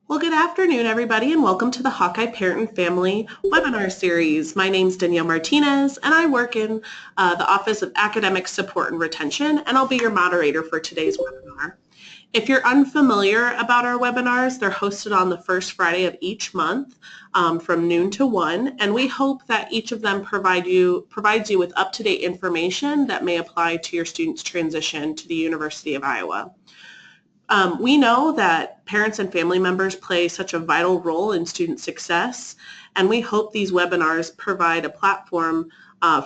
Well, good afternoon, everybody, and welcome to the Hawkeye Parent and Family webinar series. My name's Danielle Martinez, and I work in the Office of Academic Support and Retention, and I'll be your moderator for today's webinar. If you're unfamiliar about our webinars, they're hosted on the first Friday of each month from noon to 1, and we hope that each of them provides you with up-to-date information that may apply to your student's transition to the University of Iowa. We know that parents and family members play such a vital role in student success, and we hope these webinars provide a platform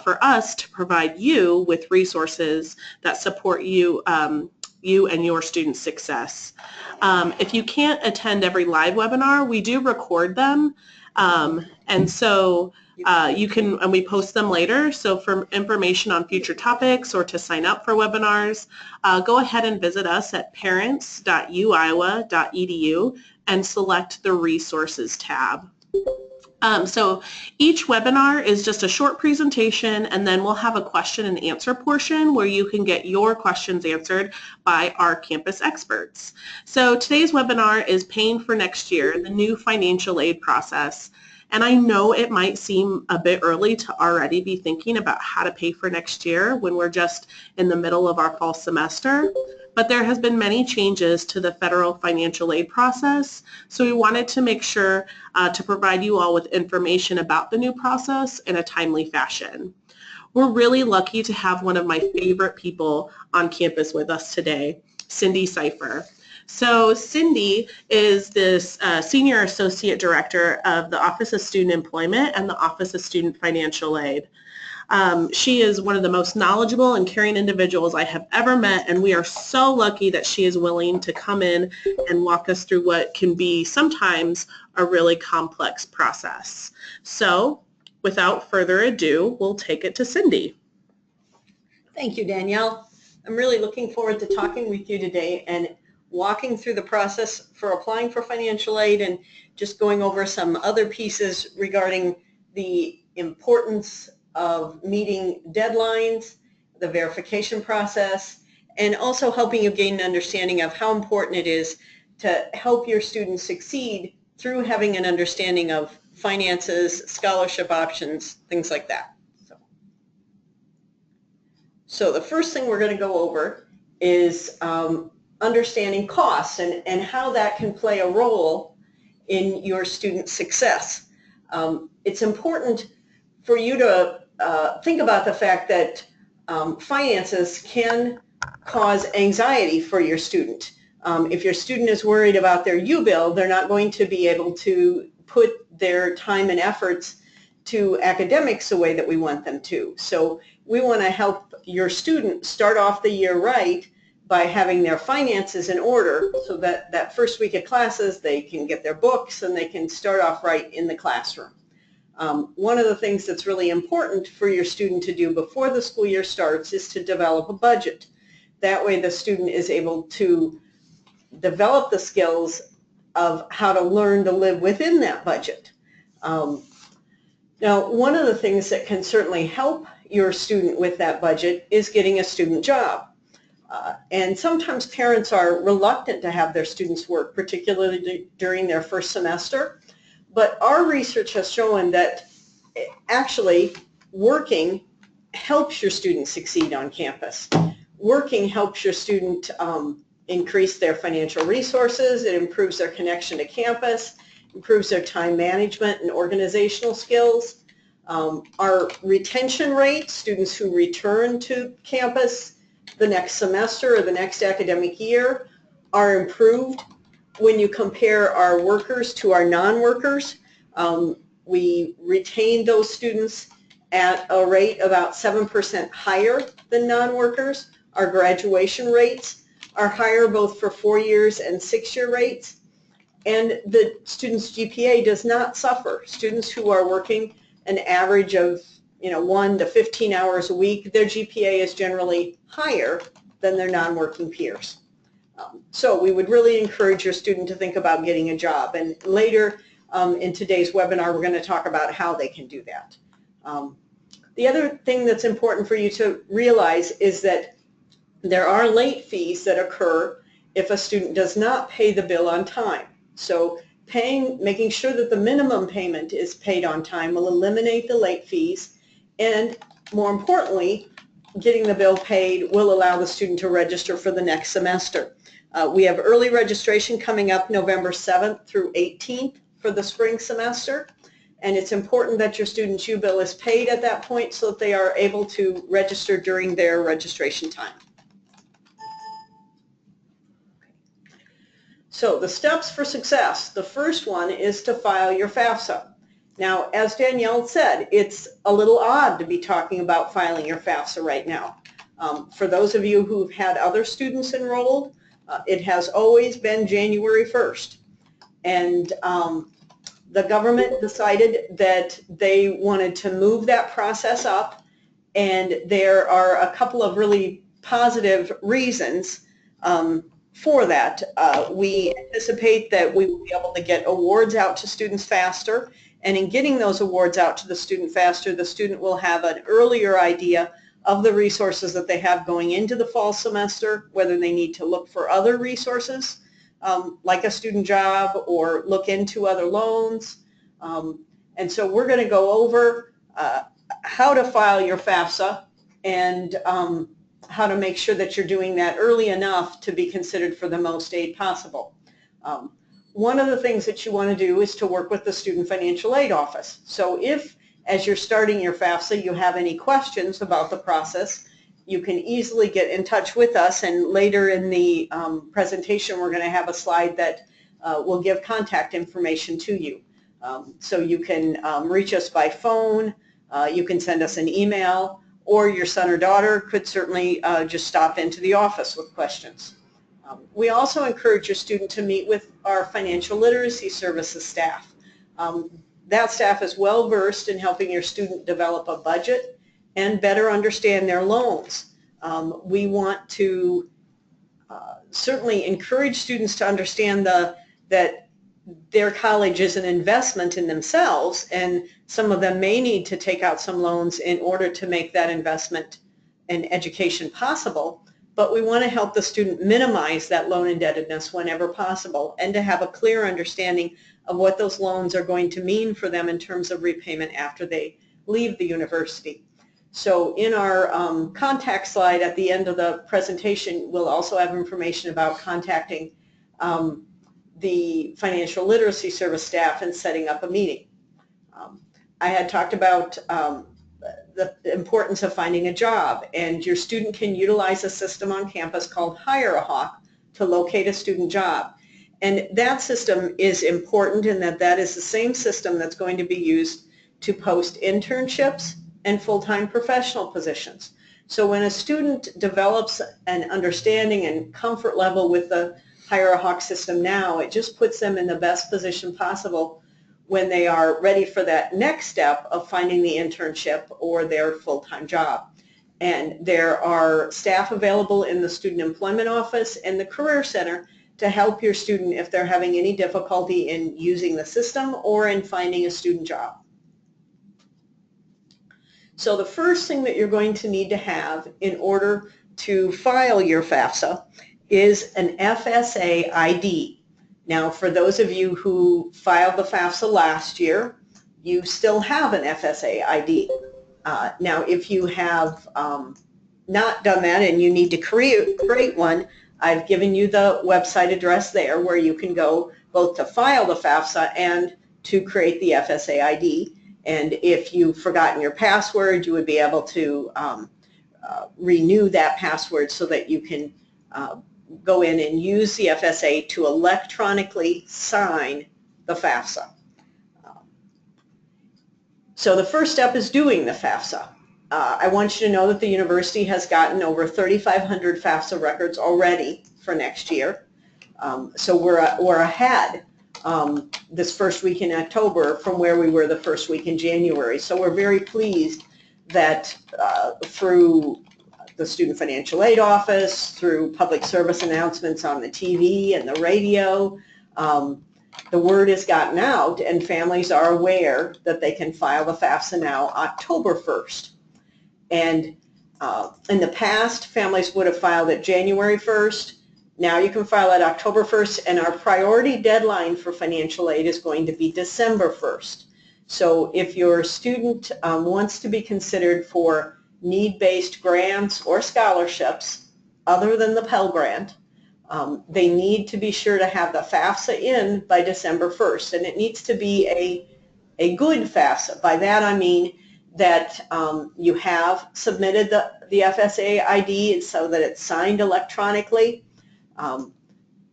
for us to provide you with resources that support you and your student success. If you can't attend every live webinar, we do record them, and so and we post them later. So for information on future topics or to sign up for webinars, go ahead and visit us at parents.uiowa.edu and select the resources tab. So each webinar is just a short presentation, and then we'll have a question and answer portion where you can get your questions answered by our campus experts. So today's webinar is Paying for Next Year, the new financial aid process. And I know it might seem a bit early to already be thinking about how to pay for next year when we're just in the middle of our fall semester, but there has been many changes to the federal financial aid process, so we wanted to make sure to provide you all with information about the new process in a timely fashion. We're really lucky to have one of my favorite people on campus with us today, Cindy Cipher. So Cindy is this Senior Associate Director of the Office of Student Employment and the Office of Student Financial Aid. She is one of the most knowledgeable and caring individuals I have ever met, and we are so lucky that she is willing to come in and walk us through what can be sometimes a really complex process. So without further ado, we'll take it to Cindy. Thank you, Danielle. I'm really looking forward to talking with you today and walking through the process for applying for financial aid and just going over some other pieces regarding the importance of meeting deadlines, the verification process, and also helping you gain an understanding of how important it is to help your students succeed through having an understanding of finances, scholarship options, things like that. So the first thing we're going to go over is understanding costs and how that can play a role in your student success. It's important for you to think about the fact that finances can cause anxiety for your student. If your student is worried about their U-bill, they're not going to be able to put their time and efforts to academics the way that we want them to. So we want to help your student start off the year right by having their finances in order so that that first week of classes they can get their books and they can start off right in the classroom. One of the things that's really important for your student to do before the school year starts is to develop a budget. That way the student is able to develop the skills of how to learn to live within that budget. Now, one of the things that can certainly help your student with that budget is getting a student job. And sometimes parents are reluctant to have their students work, particularly during their first semester. But our research has shown that actually working helps your student succeed on campus. Working helps your student increase their financial resources. It improves their connection to campus, improves their time management and organizational skills. Our retention rate, students who return to campus the next semester or the next academic year, are improved when you compare our workers to our non-workers. We retain those students at a rate about 7% higher than non-workers. Our graduation rates are higher both for 4 years and 6-year rates. And the student's GPA does not suffer. Students who are working an average of 1 to 15 hours a week, their GPA is generally higher than their non-working peers. So we would really encourage your student to think about getting a job. And later in today's webinar, we're going to talk about how they can do that. The other thing that's important for you to realize is that there are late fees that occur if a student does not pay the bill on time. So making sure that the minimum payment is paid on time will eliminate the late fees, and more importantly, getting the bill paid will allow the student to register for the next semester. We have early registration coming up November 7th through 18th for the spring semester, and it's important that your student's U-bill is paid at that point so that they are able to register during their registration time. So the steps for success. The first one is to file your FAFSA. Now, as Danielle said, it's a little odd to be talking about filing your FAFSA right now. For those of you who've had other students enrolled, it has always been January 1st. And the government decided that they wanted to move that process up, and there are a couple of really positive reasons for that. We anticipate that we will be able to get awards out to students faster, and in getting those awards out to the student faster, the student will have an earlier idea of the resources that they have going into the fall semester, whether they need to look for other resources like a student job or look into other loans. And so we're going to go over how to file your FAFSA and how to make sure that you're doing that early enough to be considered for the most aid possible. One of the things that you want to do is to work with the Student Financial Aid Office. So if, as you're starting your FAFSA, you have any questions about the process, you can easily get in touch with us, and later in the presentation we're going to have a slide that will give contact information to you. So you can reach us by phone, you can send us an email, or your son or daughter could certainly just stop into the office with questions. We also encourage your student to meet with our financial literacy services staff. That staff is well versed in helping your student develop a budget and better understand their loans. We want to certainly encourage students to understand that their college is an investment in themselves, and some of them may need to take out some loans in order to make that investment and education possible. But we want to help the student minimize that loan indebtedness whenever possible, and to have a clear understanding of what those loans are going to mean for them in terms of repayment after they leave the university. So in our contact slide at the end of the presentation, we'll also have information about contacting the financial literacy service staff and setting up a meeting. I had talked about the importance of finding a job, and your student can utilize a system on campus called Hire a Hawk to locate a student job. And that system is important in that that is the same system that's going to be used to post internships and full-time professional positions. So when a student develops an understanding and comfort level with the Hire a Hawk system now, it just puts them in the best position possible when they are ready for that next step of finding the internship or their full-time job. And there are staff available in the Student Employment Office and the Career Center to help your student if they're having any difficulty in using the system or in finding a student job. So the first thing that you're going to need to have in order to file your FAFSA is an FSA ID. Now, for those of you who filed the FAFSA last year, you still have an FSA ID. Now, if you have not done that and you need to create one, I've given you the website address there where you can go both to file the FAFSA and to create the FSA ID. And if you've forgotten your password, you would be able to renew that password so that you can go in and use the FSA to electronically sign the FAFSA. So the first step is doing the FAFSA. I want you to know that the university has gotten over 3,500 FAFSA records already for next year. So we're ahead this first week in October from where we were the first week in January. So we're very pleased that through the Student Financial Aid Office, through public service announcements on the TV and the radio, the word has gotten out and families are aware that they can file the FAFSA now October 1st. And in the past, families would have filed it January 1st, Now you can file it October 1st, and our priority deadline for financial aid is going to be December 1st. So if your student wants to be considered for need-based grants or scholarships other than the Pell Grant, they need to be sure to have the FAFSA in by December 1st, and it needs to be a good FAFSA. By that I mean that you have submitted the FSA ID so that it's signed electronically.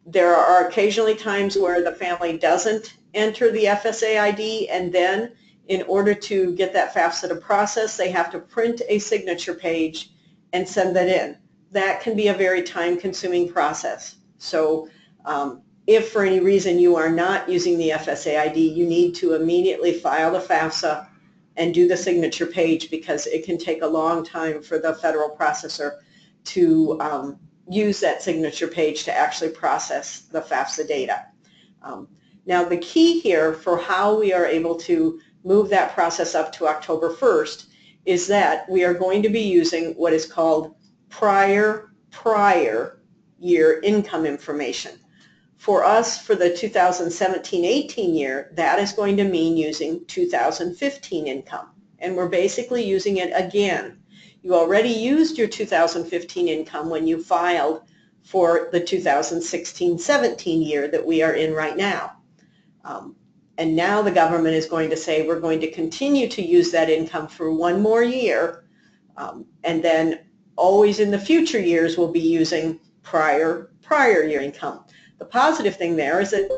There are occasionally times where the family doesn't enter the FSA ID, and then in order to get that FAFSA to process, they have to print a signature page and send that in. That can be a very time-consuming process. So if for any reason you are not using the FSA ID, you need to immediately file the FAFSA and do the signature page, because it can take a long time for the federal processor to use that signature page to actually process the FAFSA data. Now the key here for how we are able to move that process up to October 1st is that we are going to be using what is called prior year income information. For us, for the 2017-18 year, that is going to mean using 2015 income, and we're basically using it again. You already used your 2015 income when you filed for the 2016-17 year that we are in right now. And now the government is going to say we're going to continue to use that income for one more year, and then always in the future years we'll be using prior year income. The positive thing there is that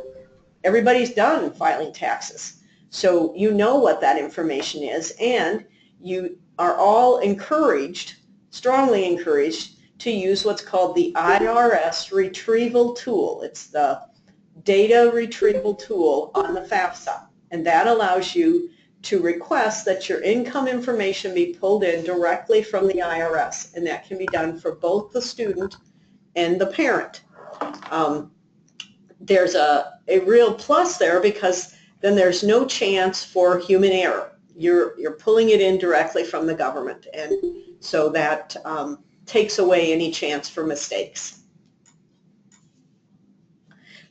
everybody's done filing taxes, so you know what that information is, and you are all encouraged, strongly encouraged, to use what's called the IRS retrieval tool. It's the data retrieval tool on the FAFSA, and that allows you to request that your income information be pulled in directly from the IRS, and that can be done for both the student and the parent. There's a real plus there, because then there's no chance for human error. You're pulling it in directly from the government, and so that takes away any chance for mistakes.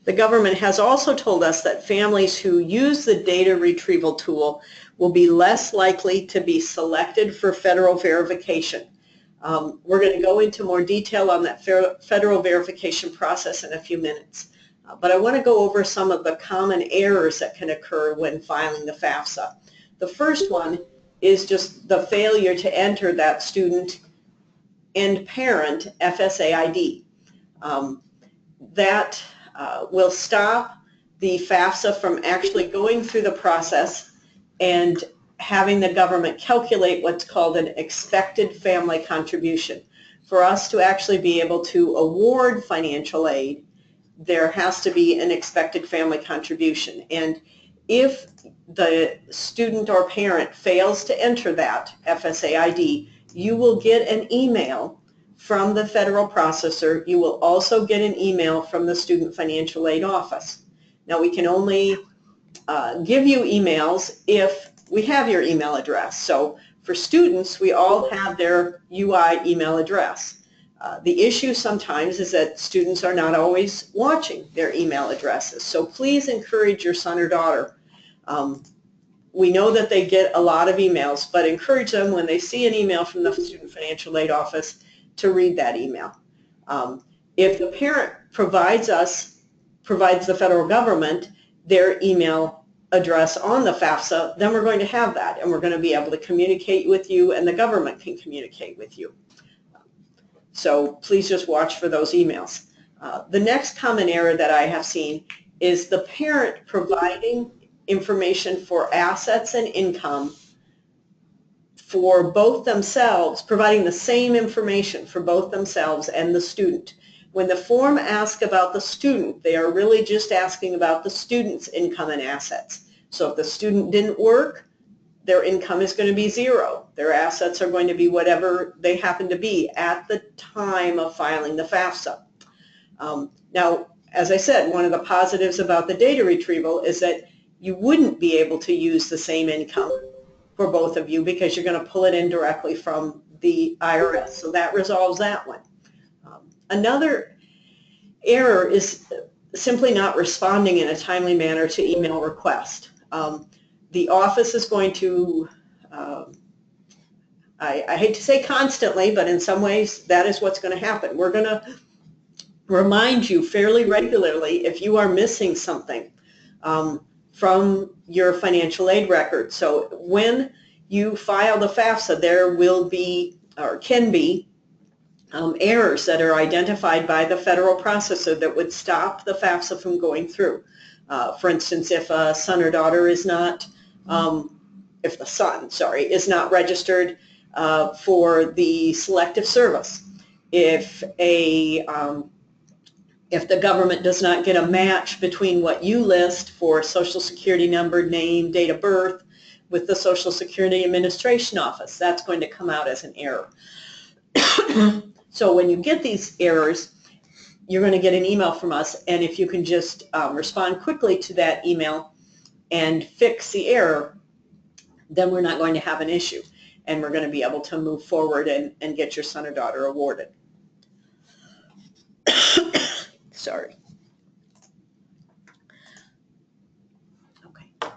The government has also told us that families who use the data retrieval tool will be less likely to be selected for federal verification. We're going to go into more detail on that federal verification process in a few minutes. But I want to go over some of the common errors that can occur when filing the FAFSA. The first one is just the failure to enter that student and parent FSA ID. That will stop the FAFSA from actually going through the process and having the government calculate what's called an expected family contribution. For us to actually be able to award financial aid, there has to be an expected family contribution. And if the student or parent fails to enter that FSA ID, you will get an email from the federal processor. You will also get an email from the Student Financial Aid Office. Now, we can only give you emails if we have your email address. So for students, we all have their UI email address. The issue sometimes is that students are not always watching their email addresses. So please encourage your son or daughter. We know that they get a lot of emails, but encourage them when they see an email from the Student Financial Aid Office to read that email. If the parent provides the federal government their email address on the FAFSA, then we're going to have that, and we're going to be able to communicate with you, and the government can communicate with you. So please just watch for those emails. The next common error that I have seen is the parent providing information for assets and income for both themselves, providing the same information for both themselves and the student. When the form asks about the student, they are really just asking about the student's income and assets. So if the student didn't work, their income is going to be zero. Their assets are going to be whatever they happen to be at the time of filing the FAFSA. Now, as I said, one of the positives about the data retrieval is that you wouldn't be able to use the same income for both of you because you're going to pull it in directly from the IRS. So that resolves that one. Another error is simply not responding in a timely manner to email requests. The office is going to, I hate to say constantly, but in some ways that is what's going to happen. We're going to remind you fairly regularly if you are missing something from your financial aid record. So when you file the FAFSA, there will be, or can be, errors that are identified by the federal processor that would stop the FAFSA from going through. For instance, if a son or daughter is not, if the son, sorry, is not registered for the selective service, if the government does not get a match between what you list for Social Security number, name, date of birth with the Social Security Administration Office, that's going to come out as an error. So when you get these errors, you're going to get an email from us, and if you can just respond quickly to that email and fix the error, then we're not going to have an issue, and we're going to be able to move forward and get your son or daughter awarded. Sorry. Okay.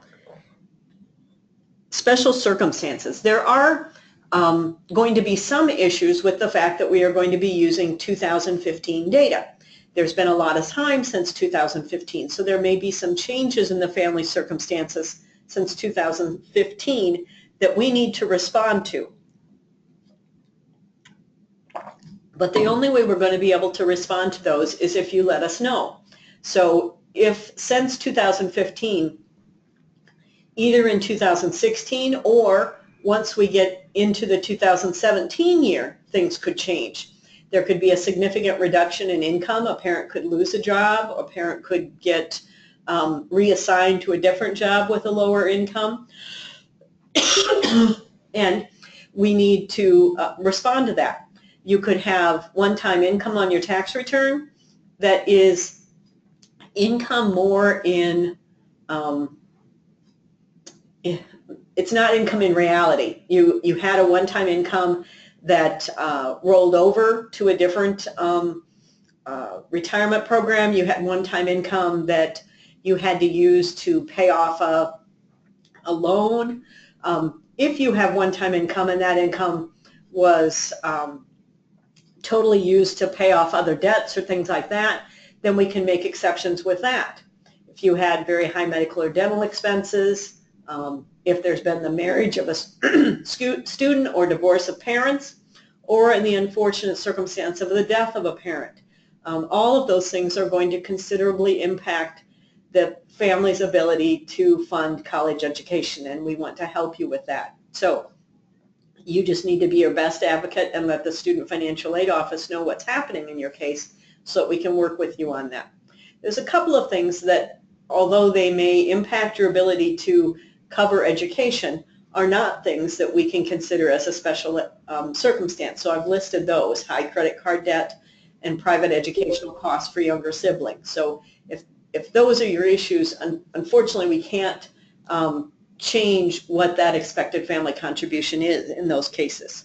Special circumstances. There are going to be some issues with the fact that we are going to be using 2015 data. There's been a lot of time since 2015, so there may be some changes in the family circumstances since 2015 that we need to respond to. But the only way we're going to be able to respond to those is if you let us know. So if since 2015, either in 2016 or once we get into the 2017 year, things could change. There could be a significant reduction in income. A parent could lose a job. A parent could get reassigned to a different job with a lower income. And we need to respond to that. You could have one-time income on your tax return that is income more in, it's not income in reality. You had a one-time income that rolled over to a different retirement program. You had one-time income that you had to use to pay off a loan. If you have one-time income and that income was totally used to pay off other debts or things like that, then we can make exceptions with that. If you had very high medical or dental expenses, if there's been the marriage of a student or divorce of parents, or in the unfortunate circumstance of the death of a parent. All of those things are going to considerably impact the family's ability to fund college education, and we want to help you with that. So you just need to be your best advocate and let the Student Financial Aid Office know what's happening in your case so that we can work with you on that. There's a couple of things that, although they may impact your ability to cover education, are not things that we can consider as a special circumstance. So I've listed those: high credit card debt and private educational costs for younger siblings. So if those are your issues, unfortunately we can't change what that expected family contribution is in those cases.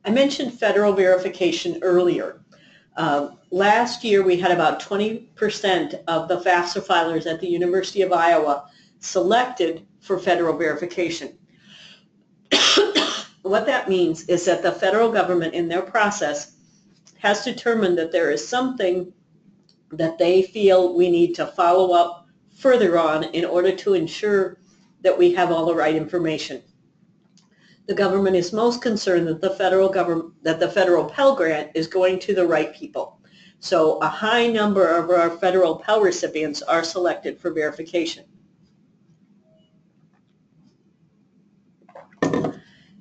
I mentioned federal verification earlier. Last year we had about 20% of the FAFSA filers at the University of Iowa selected for federal verification. What that means is that the federal government in their process has determined that there is something that they feel we need to follow up further on in order to ensure that we have all the right information. The government is most concerned that the federal Pell Grant is going to the right people. So a high number of our federal Pell recipients are selected for verification.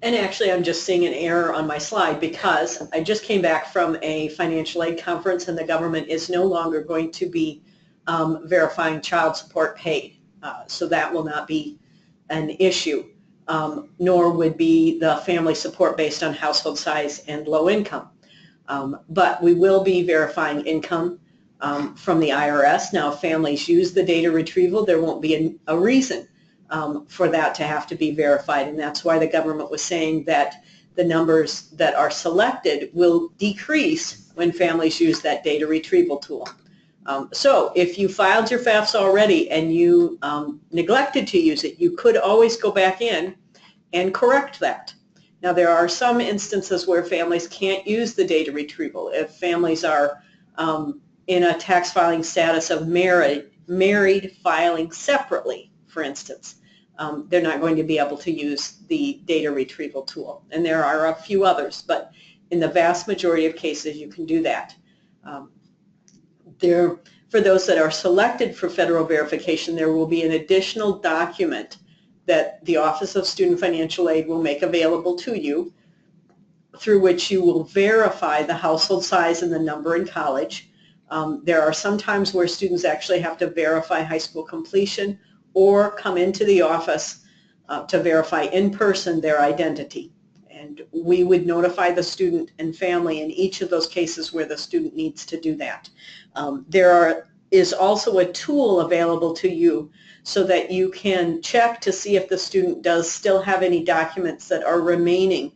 And actually, I'm just seeing an error on my slide because I just came back from a financial aid conference and the government is no longer going to be verifying child support paid. So that will not be an issue, nor would be the family support based on household size and low income. But we will be verifying income from the IRS. Now, if families use the data retrieval, there won't be a reason for that to have to be verified, and that's why the government was saying that the numbers that are selected will decrease when families use that data retrieval tool. So if you filed your FAFSA already and you neglected to use it, you could always go back in and correct that. Now, there are some instances where families can't use the data retrieval. If families are in a tax filing status of married filing separately, for instance, they're not going to be able to use the data retrieval tool. And there are a few others, but in the vast majority of cases, you can do that. For those that are selected for federal verification, there will be an additional document that the Office of Student Financial Aid will make available to you, through which you will verify the household size and the number in college. There are some times where students actually have to verify high school completion or come into the office to verify in person their identity. And we would notify the student and family in each of those cases where the student needs to do that. There is also a tool available to you so that you can check to see if the student does still have any documents that are remaining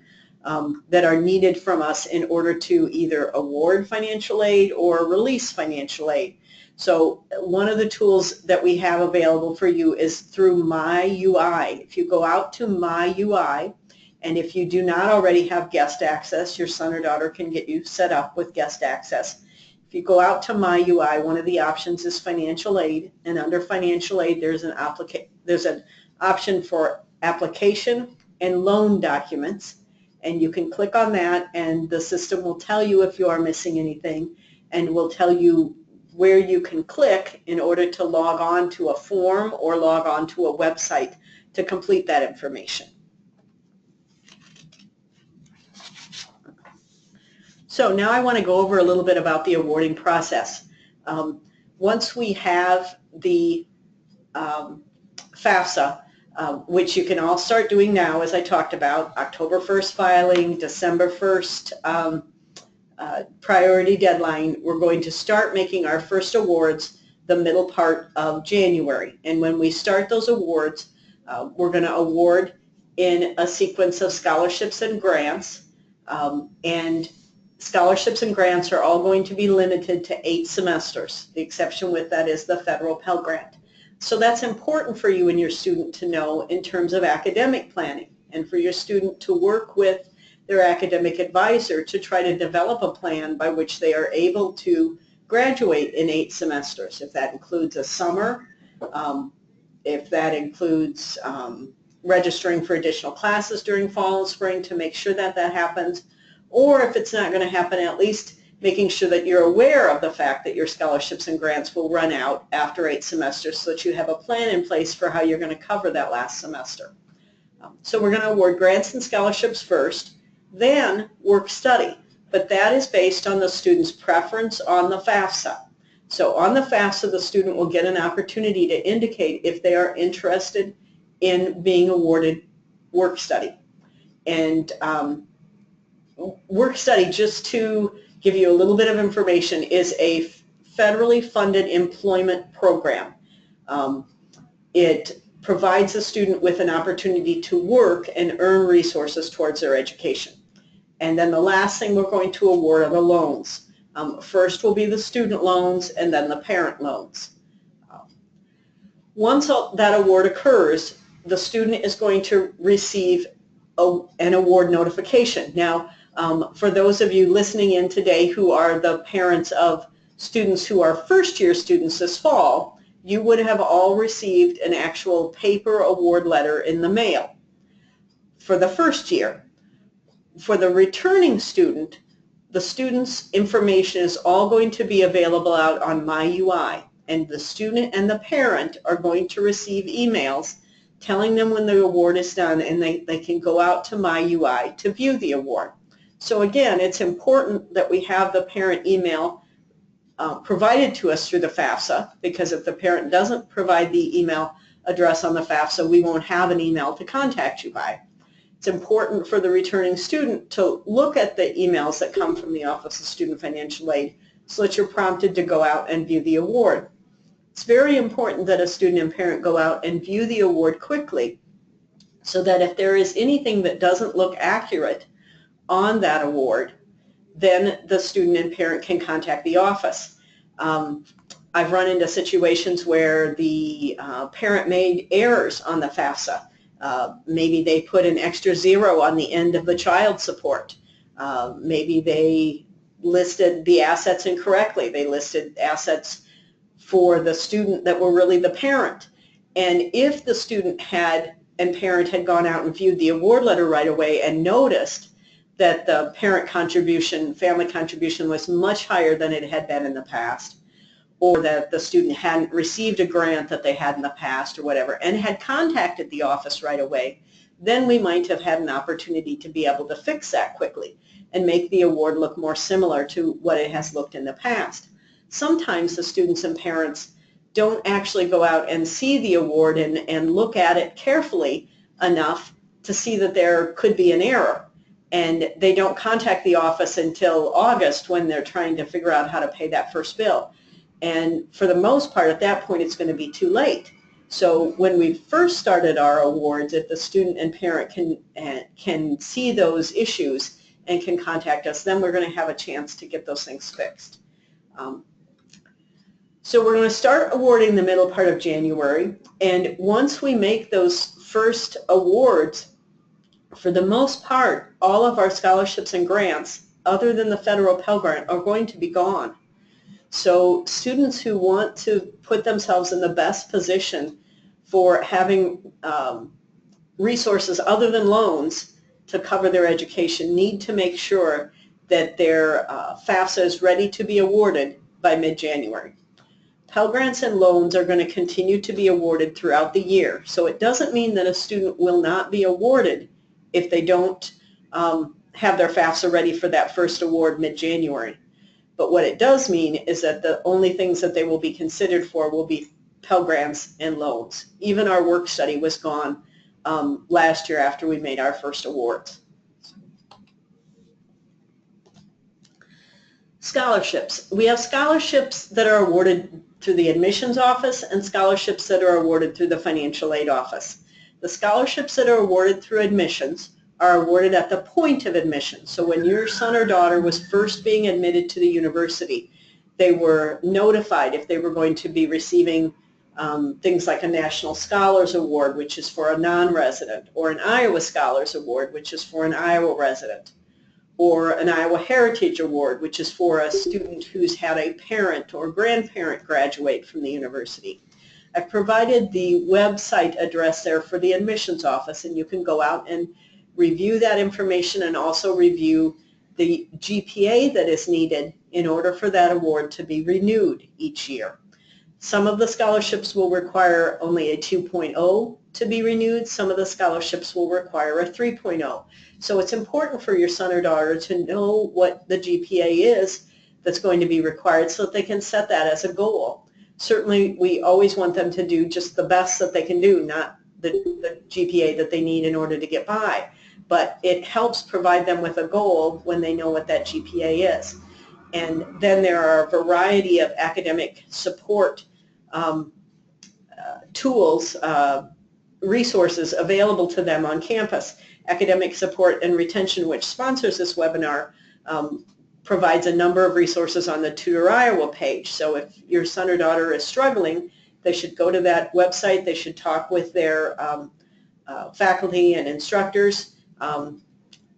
that are needed from us in order to either award financial aid or release financial aid. So one of the tools that we have available for you is through My UI. If you go out to My UI, and if you do not already have guest access, your son or daughter can get you set up with guest access. If you go out to My UI, one of the options is financial aid, and under financial aid there's an option for application and loan documents, and you can click on that and the system will tell you if you are missing anything and will tell you where you can click in order to log on to a form or log on to a website to complete that information. So now I want to go over a little bit about the awarding process. Once we have the FAFSA, which you can all start doing now, as I talked about, October 1st filing, December 1st priority deadline, we're going to start making our first awards the middle part of January. And when we start those awards, we're going to award in a sequence of scholarships and grants, and scholarships and grants are all going to be limited to 8 semesters. The exception with that is the federal Pell Grant. So that's important for you and your student to know in terms of academic planning, and for your student to work with their academic advisor to try to develop a plan by which they are able to graduate in 8 semesters. If that includes a summer, if that includes registering for additional classes during fall and spring to make sure that that happens, or if it's not going to happen, at least making sure that you're aware of the fact that your scholarships and grants will run out after 8 semesters so that you have a plan in place for how you're going to cover that last semester. So we're going to award grants and scholarships first, then work study, but that is based on the student's preference on the FAFSA. So on the FAFSA, the student will get an opportunity to indicate if they are interested in being awarded work study. And work study, just to give you a little bit of information, is a federally funded employment program. It provides a student with an opportunity to work and earn resources towards their education. And then the last thing we're going to award are the loans. First will be the student loans and then the parent loans. Once that award occurs, the student is going to receive an award notification. Now, for those of you listening in today who are the parents of students who are first-year students this fall, you would have all received an actual paper award letter in the mail for the first year. For the returning student, the student's information is all going to be available out on My UI, and the student and the parent are going to receive emails telling them when the award is done, and they can go out to My UI to view the award. So again, it's important that we have the parent email provided to us through the FAFSA, because if the parent doesn't provide the email address on the FAFSA, we won't have an email to contact you by. It's important for the returning student to look at the emails that come from the Office of Student Financial Aid so that you're prompted to go out and view the award. It's very important that a student and parent go out and view the award quickly, so that if there is anything that doesn't look accurate on that award, then the student and parent can contact the office. I've run into situations where the parent made errors on the FAFSA. Maybe they put an extra 0 on the end of the child support. Maybe they listed the assets incorrectly. They listed assets for the student that were really the parent. And if the student and parent had gone out and viewed the award letter right away and noticed that the parent contribution, family contribution, was much higher than it had been in the past, or that the student hadn't received a grant that they had in the past or whatever, and had contacted the office right away, then we might have had an opportunity to be able to fix that quickly and make the award look more similar to what it has looked in the past. Sometimes the students and parents don't actually go out and see the award and look at it carefully enough to see that there could be an error. And they don't contact the office until August when they're trying to figure out how to pay that first bill. And for the most part, at that point, it's going to be too late. So when we first started our awards, if the student and parent can see those issues and can contact us, then we're going to have a chance to get those things fixed. So we're going to start awarding the middle part of January, and once we make those first awards, for the most part, all of our scholarships and grants, other than the federal Pell Grant, are going to be gone. So students who want to put themselves in the best position for having resources other than loans to cover their education need to make sure that their FAFSA is ready to be awarded by mid-January. Pell Grants and loans are going to continue to be awarded throughout the year. So it doesn't mean that a student will not be awarded if they don't have their FAFSA ready for that first award mid-January. But what it does mean is that the only things that they will be considered for will be Pell Grants and loans. Even our work study was gone last year after we made our first awards. Scholarships. We have scholarships that are awarded through the admissions office and scholarships that are awarded through the financial aid office. The scholarships that are awarded through admissions are awarded at the point of admission. So when your son or daughter was first being admitted to the university, they were notified if they were going to be receiving things like a National Scholars Award, which is for a non-resident, or an Iowa Scholars Award, which is for an Iowa resident, or an Iowa Heritage Award, which is for a student who's had a parent or grandparent graduate from the university. I've provided the website address there for the admissions office, and you can go out and review that information and also review the GPA that is needed in order for that award to be renewed each year. Some of the scholarships will require only a 2.0 to be renewed. Some of the scholarships will require a 3.0. So it's important for your son or daughter to know what the GPA is that's going to be required so that they can set that as a goal. Certainly, we always want them to do just the best that they can do, not the GPA that they need in order to get by. But it helps provide them with a goal when they know what that GPA is. And then there are a variety of academic support tools, resources available to them on campus. Academic Support and Retention, which sponsors this webinar, provides a number of resources on the Tutor Iowa page. So if your son or daughter is struggling, they should go to that website. They should talk with their faculty and instructors.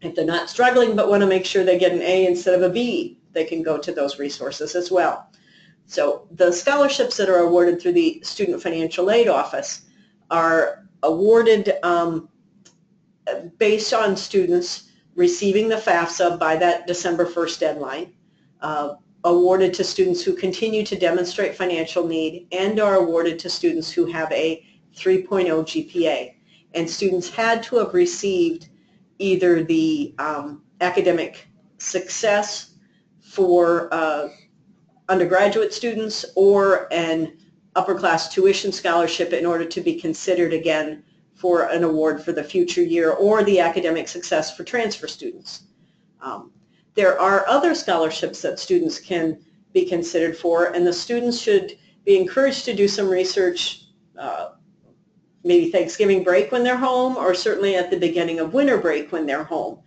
If they're not struggling but want to make sure they get an A instead of a B, they can go to those resources as well. So the scholarships that are awarded through the Student Financial Aid Office are awarded based on students receiving the FAFSA by that December 1st deadline, awarded to students who continue to demonstrate financial need, and are awarded to students who have a 3.0 GPA. And students had to have received either the academic success for undergraduate students or an upper class tuition scholarship in order to be considered again for an award for the future year, or the academic success for transfer students. There are other scholarships that students can be considered for, and the students should be encouraged to do some research maybe Thanksgiving break when they're home, or certainly at the beginning of winter break when they're home.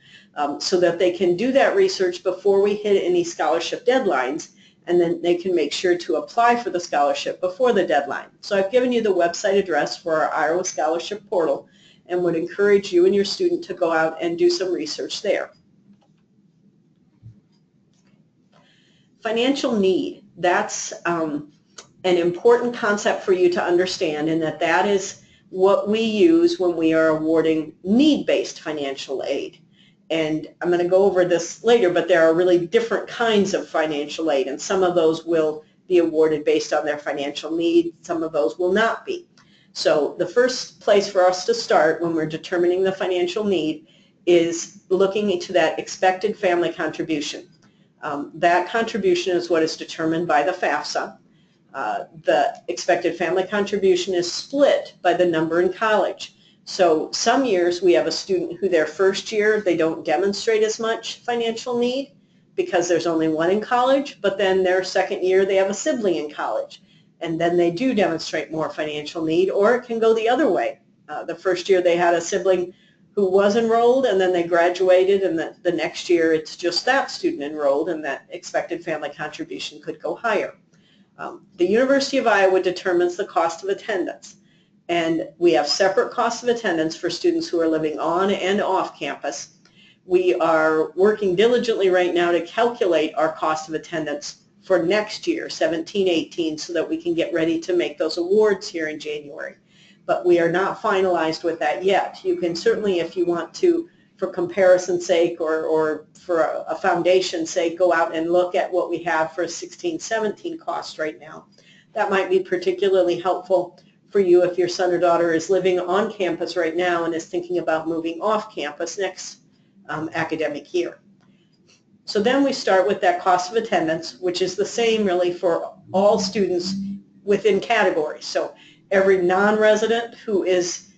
so that they can do that research before we hit any scholarship deadlines, and then they can make sure to apply for the scholarship before the deadline. So I've given you the website address for our Iowa Scholarship Portal and would encourage you and your student to go out and do some research there. Financial need, that's an important concept for you to understand, and that is what we use when we are awarding need-based financial aid. And I'm going to go over this later, but there are really different kinds of financial aid, and some of those will be awarded based on their financial need, some of those will not be. So the first place for us to start when we're determining the financial need is looking into that expected family contribution. That contribution is what is determined by the FAFSA. The expected family contribution is split by the number in college. So some years we have a student who their first year they don't demonstrate as much financial need because there's only one in college, but then their second year they have a sibling in college, and then they do demonstrate more financial need, or it can go the other way. The first year they had a sibling who was enrolled, and then they graduated, and the next year it's just that student enrolled, and that expected family contribution could go higher. The University of Iowa determines the cost of attendance, and we have separate costs of attendance for students who are living on and off campus. We are working diligently right now to calculate our cost of attendance for next year, 17-18, so that we can get ready to make those awards here in January. But we are not finalized with that yet. You can certainly, if you want to, for comparison's sake or for a foundation's sake, go out and look at what we have for 16-17 cost right now. That might be particularly helpful for you if your son or daughter is living on campus right now and is thinking about moving off campus next academic year. So then we start with that cost of attendance, which is the same really for all students within categories. So every non-resident who is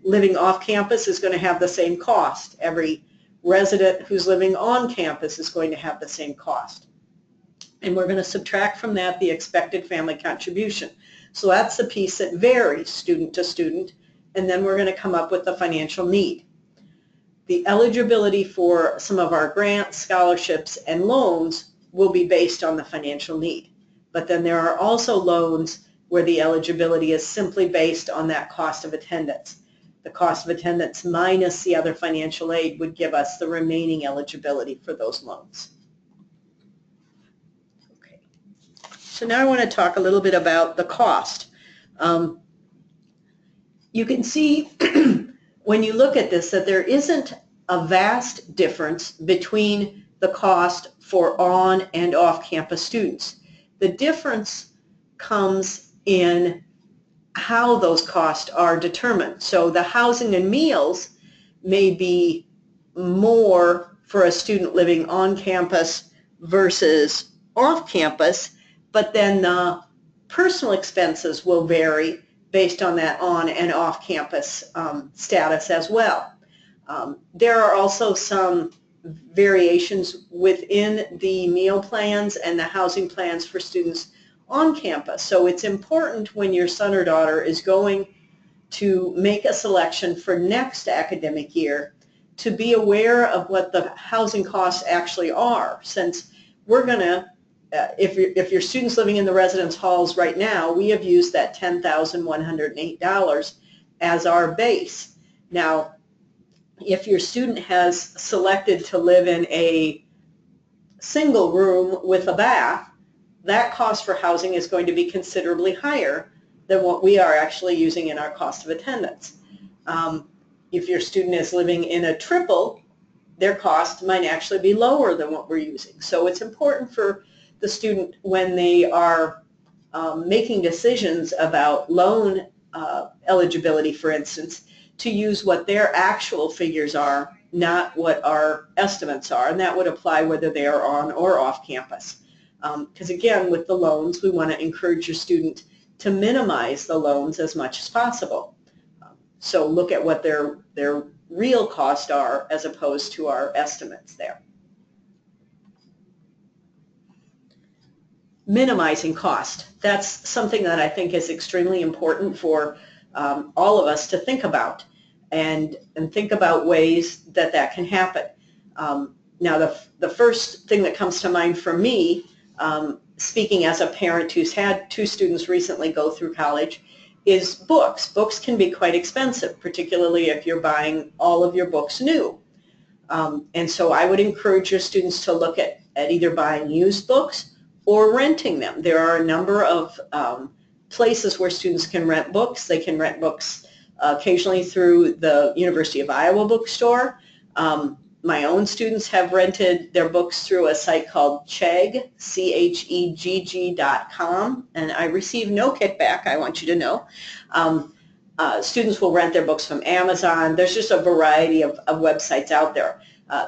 living off campus is going to have the same cost. Every resident who's living on campus is going to have the same cost. And we're going to subtract from that the expected family contribution. So that's the piece that varies student to student, and then we're going to come up with the financial need. The eligibility for some of our grants, scholarships, and loans will be based on the financial need. But then there are also loans where the eligibility is simply based on that cost of attendance. The cost of attendance minus the other financial aid would give us the remaining eligibility for those loans. Okay. So now I want to talk a little bit about the cost. You can see when you look at this that there isn't a vast difference between the cost for on and off campus students. The difference comes in how those costs are determined. So the housing and meals may be more for a student living on campus versus off campus, but then the personal expenses will vary based on that on and off campus status as well. There are also some variations within the meal plans and the housing plans for students on campus. So it's important when your son or daughter is going to make a selection for next academic year to be aware of what the housing costs actually are, since we're going to, if your student's living in the residence halls right now, we have used that $10,108 as our base. Now, if your student has selected to live in a single room with a bath, that cost for housing is going to be considerably higher than what we are actually using in our cost of attendance. If your student is living in a triple, their cost might actually be lower than what we're using. So it's important for the student when they are making decisions about loan eligibility, for instance, to use what their actual figures are, not what our estimates are, and that would apply whether they are on or off campus. Because again, with the loans, we want to encourage your student to minimize the loans as much as possible. So look at what their real costs are as opposed to our estimates there. Minimizing cost. That's something that I think is extremely important for all of us to think about and think about ways that that can happen. Now, the first thing that comes to mind for me, speaking as a parent who's had 2 students recently go through college, is books. Books can be quite expensive, particularly if you're buying all of your books new. And so I would encourage your students to look at either buying used books or renting them. There are a number of places where students can rent books. They can rent books occasionally through the University of Iowa bookstore. My own students have rented their books through a site called Chegg, CHEGG.com, and I receive no kickback, I want you to know. Students will rent their books from Amazon. There's just a variety of websites out there.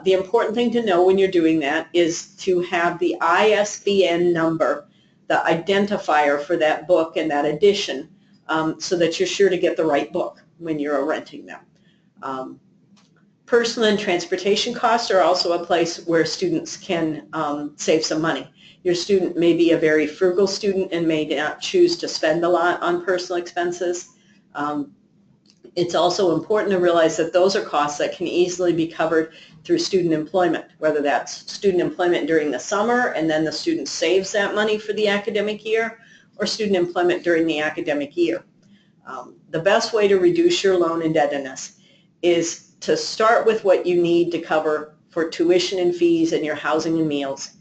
The important thing to know when you're doing that is to have the ISBN number, the identifier for that book and that edition, so that you're sure to get the right book when you're renting them. Personal and transportation costs are also a place where students can save some money. Your student may be a very frugal student and may not choose to spend a lot on personal expenses. It's also important to realize that those are costs that can easily be covered through student employment, whether that's student employment during the summer and then the student saves that money for the academic year, or student employment during the academic year. The best way to reduce your loan indebtedness is to start with what you need to cover for tuition and fees and your housing and meals,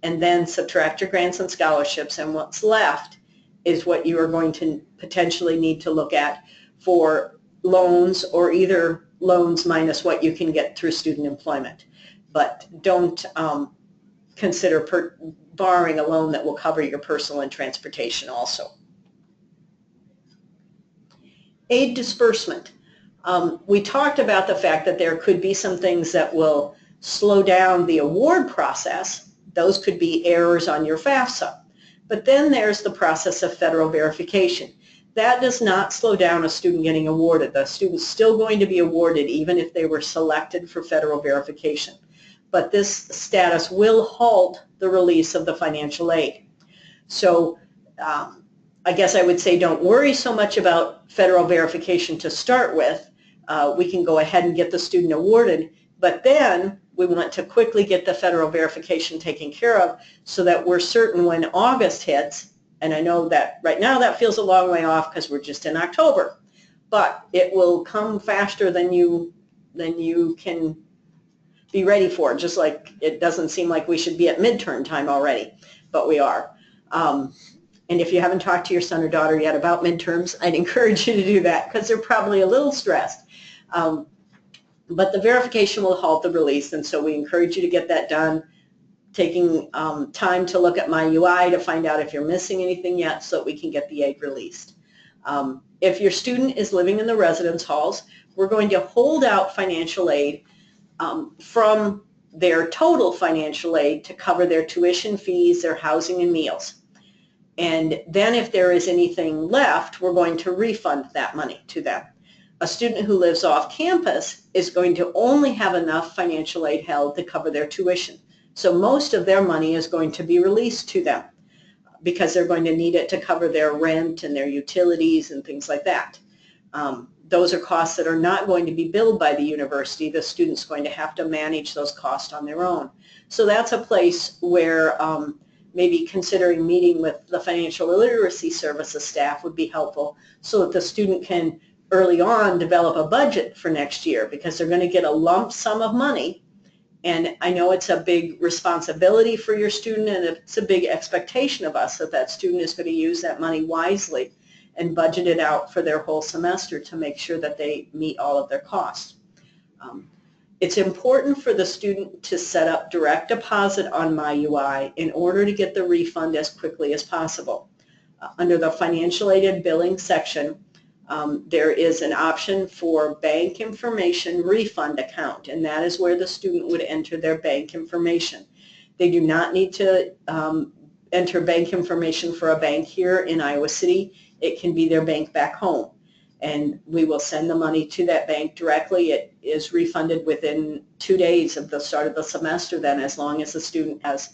and then subtract your grants and scholarships, and what's left is what you are going to potentially need to look at for loans, or either loans minus what you can get through student employment. But don't consider borrowing a loan that will cover your personal and transportation also. Aid disbursement. We talked about the fact that there could be some things that will slow down the award process. Those could be errors on your FAFSA. But then there's the process of federal verification. That does not slow down a student getting awarded. The student's still going to be awarded even if they were selected for federal verification. But this status will halt the release of the financial aid. So I guess I would say don't worry so much about federal verification to start with. We can go ahead and get the student awarded, but then we want to quickly get the federal verification taken care of so that we're certain when August hits, and I know that right now that feels a long way off because we're just in October, but it will come faster than you can be ready for, just like it doesn't seem like we should be at midterm time already, but we are. And if you haven't talked to your son or daughter yet about midterms, I'd encourage you to do that because they're probably a little stressed. But the verification will halt the release, and so we encourage you to get that done, taking time to look at my UI to find out if you're missing anything yet so that we can get the aid released. If your student is living in the residence halls, we're going to hold out financial aid from their total financial aid to cover their tuition fees, their housing and meals. And then if there is anything left, we're going to refund that money to them. A student who lives off campus is going to only have enough financial aid held to cover their tuition. So most of their money is going to be released to them because they're going to need it to cover their rent and their utilities and things like that. Those are costs that are not going to be billed by the university. The student's going to have to manage those costs on their own. So that's a place where maybe considering meeting with the financial literacy services staff would be helpful so that the student can early on develop a budget for next year, because they're going to get a lump sum of money. And I know it's a big responsibility for your student, and it's a big expectation of us that that student is going to use that money wisely and budget it out for their whole semester to make sure that they meet all of their costs. It's important for the student to set up direct deposit on MyUI in order to get the refund as quickly as possible. Under the financial aided billing section, there is an option for bank information refund account, and that is where the student would enter their bank information. They do not need to enter bank information for a bank here in Iowa City. It can be their bank back home, and we will send the money to that bank directly. It is refunded within 2 days of the start of the semester then, as long as the student has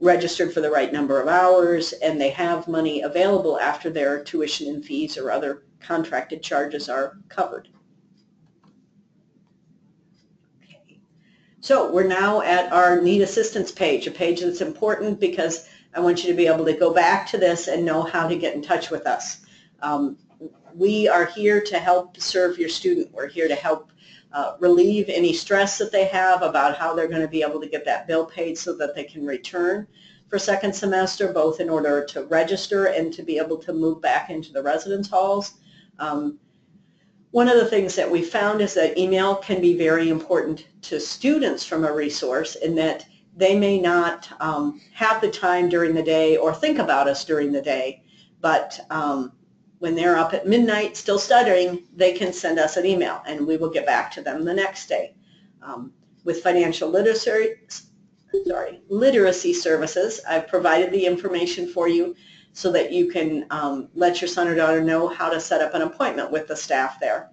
registered for the right number of hours and they have money available after their tuition and fees or other contracted charges are covered. Okay. So we're now at our Need Assistance page, a page that's important because I want you to be able to go back to this and know how to get in touch with us. We are here to help serve your student. We're here to help relieve any stress that they have about how they're going to be able to get that bill paid so that they can return for second semester, both in order to register and to be able to move back into the residence halls. One of the things that we found is that email can be very important to students from a resource in that they may not have the time during the day or think about us during the day, but when they're up at midnight still studying, they can send us an email and we will get back to them the next day. With financial literacy services, I've provided the information for you so that you can let your son or daughter know how to set up an appointment with the staff there.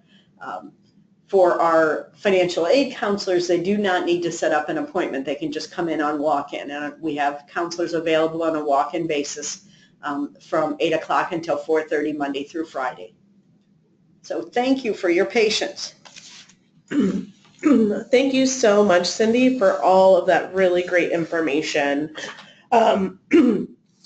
For our financial aid counselors, they do not need to set up an appointment. They can just come in on walk-in. And we have counselors available on a walk-in basis from 8 o'clock until 4:30 Monday through Friday. So thank you for your patience. Thank you so much, Cindy, for all of that really great information.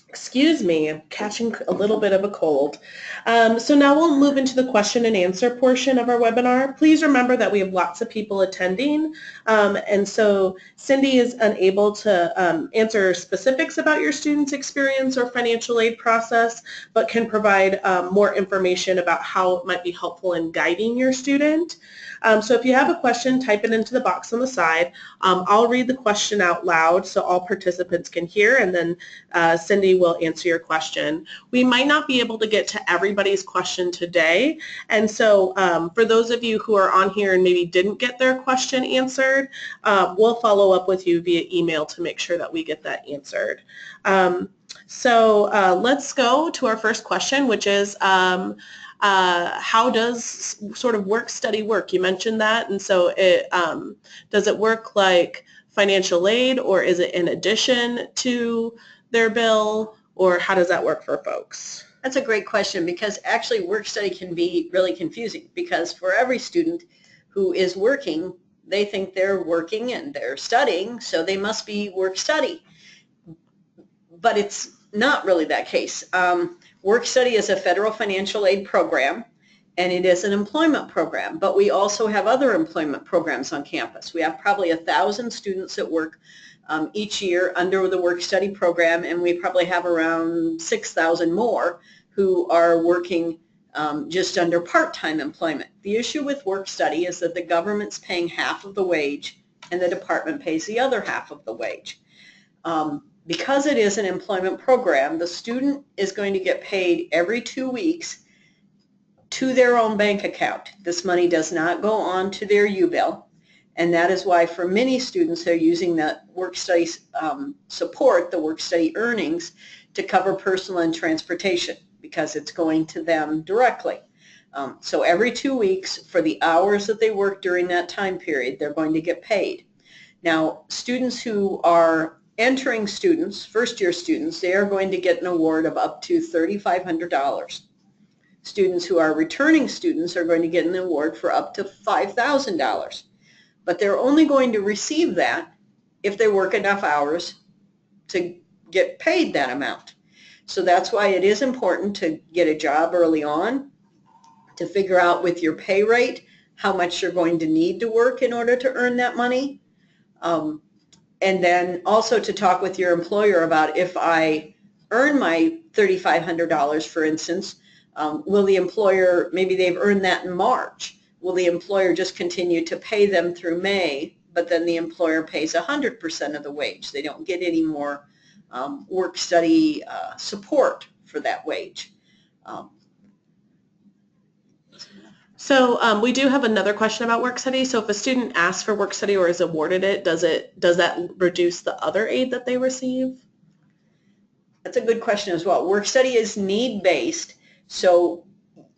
Excuse me, I'm catching a little bit of a cold. So now we'll move into the question and answer portion of our webinar. Please remember that we have lots of people attending, and so Cindy is unable to answer specifics about your student's experience or financial aid process, but can provide more information about how it might be helpful in guiding your student. So if you have a question, type it into the box on the side. I'll read the question out loud so all participants can hear, and then Cindy will answer your question. We might not be able to get to everybody's question today, and so for those of you who are on here and maybe didn't get their question answered, we'll follow up with you via email to make sure that we get that answered. So let's go to our first question, which is how does sort of work-study work? You mentioned that, and so it does it work like financial aid, or is it in addition to their bill, or how does that work for folks? That's a great question, because actually work-study can be really confusing, because for every student who is working, they think they're working and they're studying, so they must be work-study. But it's not really that case. Work-study is a federal financial aid program, and it is an employment program, but we also have other employment programs on campus. We have probably 1,000 students that work each year under the work-study program, and we probably have around 6,000 more who are working just under part-time employment. The issue with work-study is that the government's paying half of the wage and the department pays the other half of the wage. Because it is an employment program, the student is going to get paid every 2 weeks to their own bank account. This money does not go on to their U-bill, and that is why for many students they're using that work-study support, the work-study earnings, to cover personal and transportation, because it's going to them directly. So every 2 weeks, for the hours that they work during that time period, they're going to get paid. Now, students who are entering students, first-year students, they are going to get an award of up to $3,500. Students who are returning students are going to get an award for up to $5,000. But they're only going to receive that if they work enough hours to get paid that amount. So that's why it is important to get a job early on, to figure out with your pay rate how much you're going to need to work in order to earn that money. And then also to talk with your employer about, if I earn my $3,500, for instance, will the employer, maybe they've earned that in March, will the employer just continue to pay them through May, but then the employer pays 100% of the wage? They don't get any more work-study support for that wage. So we do have another question about work-study. So if a student asks for work-study or is awarded it, does that reduce the other aid that they receive? That's a good question as well. Work-study is need-based, so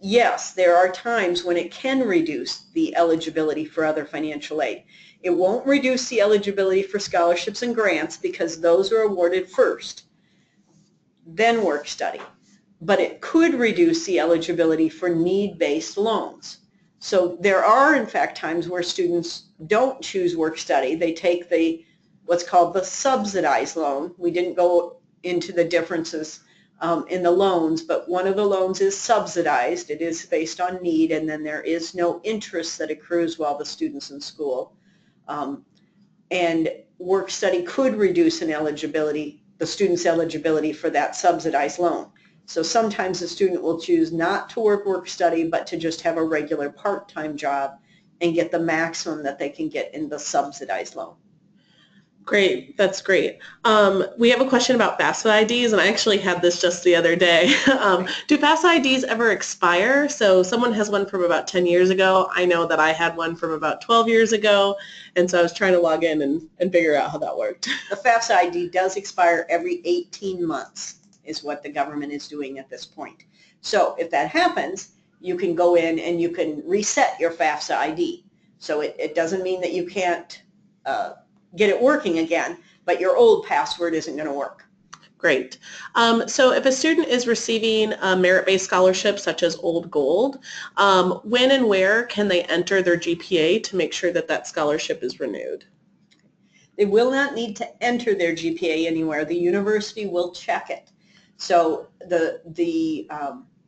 yes, there are times when it can reduce the eligibility for other financial aid. It won't reduce the eligibility for scholarships and grants, because those are awarded first, then work-study. But it could reduce the eligibility for need-based loans. So there are, in fact, times where students don't choose work study. They take what's called the subsidized loan. We didn't go into the differences in the loans, but one of the loans is subsidized. It is based on need, and then there is no interest that accrues while the student's in school. And work study could reduce the student's eligibility for that subsidized loan. So sometimes the student will choose not to work study, but to just have a regular part-time job and get the maximum that they can get in the subsidized loan. Great, that's great. We have a question about FAFSA IDs, and I actually had this just the other day. Do FAFSA IDs ever expire? So someone has one from about 10 years ago. I know that I had one from about 12 years ago, and so I was trying to log in and figure out how that worked. The FAFSA ID does expire every 18 months is what the government is doing at this point. So if that happens, you can go in and you can reset your FAFSA ID. So it doesn't mean that you can't get it working again, but your old password isn't going to work. Great. So if a student is receiving a merit-based scholarship such as Old Gold, when and where can they enter their GPA to make sure that that scholarship is renewed? They will not need to enter their GPA anywhere. The university will check it. So the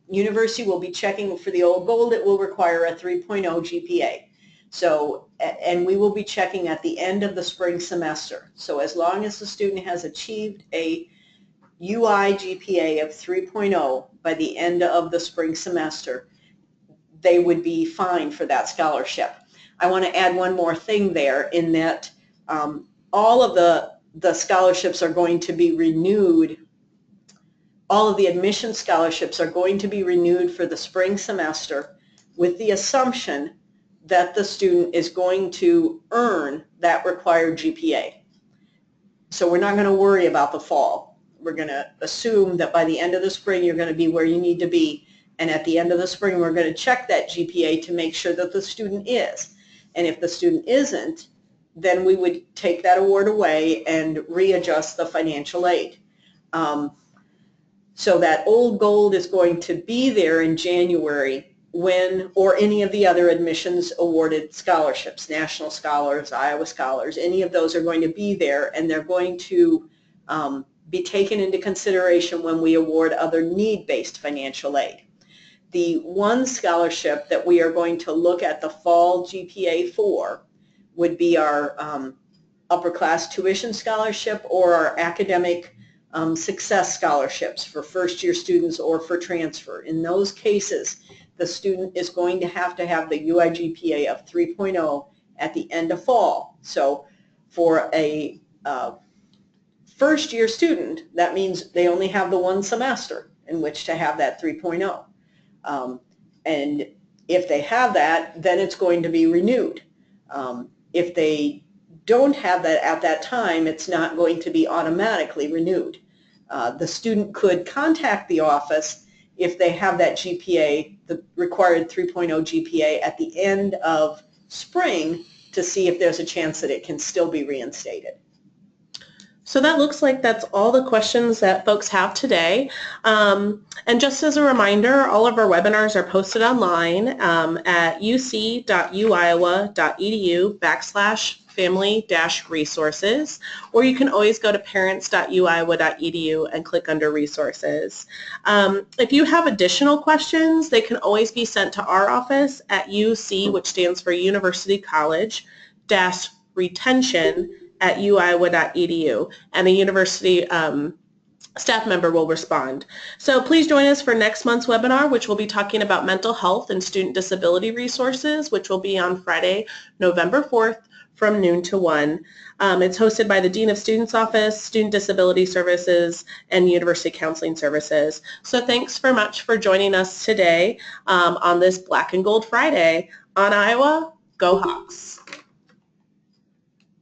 university will be checking for the Old Gold. It will require a 3.0 GPA. So, and we will be checking at the end of the spring semester. So as long as the student has achieved a UI GPA of 3.0 by the end of the spring semester, they would be fine for that scholarship. I want to add one more thing there in that all of the scholarships are going to be renewed. All of the admission scholarships are going to be renewed for the spring semester with the assumption that the student is going to earn that required GPA. So we're not going to worry about the fall. We're going to assume that by the end of the spring you're going to be where you need to be, and at the end of the spring we're going to check that GPA to make sure that the student is. And if the student isn't, then we would take that award away and readjust the financial aid. So that Old Gold is going to be there in January when, or any of the other admissions awarded scholarships, National Scholars, Iowa Scholars, any of those are going to be there, and they're going to be taken into consideration when we award other need-based financial aid. The one scholarship that we are going to look at the fall GPA for would be our upper class tuition scholarship or our academic success scholarships for first-year students or for transfer. In those cases, the student is going to have the UI GPA of 3.0 at the end of fall. So for a first-year student, that means they only have the one semester in which to have that 3.0. And if they have that, then it's going to be renewed. If they don't have that at that time, it's not going to be automatically renewed. The student could contact the office if they have that GPA, the required 3.0 GPA, at the end of spring to see if there's a chance that it can still be reinstated. So that looks like that's all the questions that folks have today. And just as a reminder, all of our webinars are posted online at uc.uiowa.edu/family-resources, or you can always go to parents.uiowa.edu and click under resources. If you have additional questions, they can always be sent to our office at UC, which stands for University College, -retention@uiowa.edu, and a university staff member will respond. So please join us for next month's webinar, which will be talking about mental health and student disability resources, which will be on Friday, November 4th from noon to 1. It's hosted by the Dean of Students Office, Student Disability Services, and University Counseling Services. So thanks very much for joining us today on this Black and Gold Friday. On Iowa, go Hawks!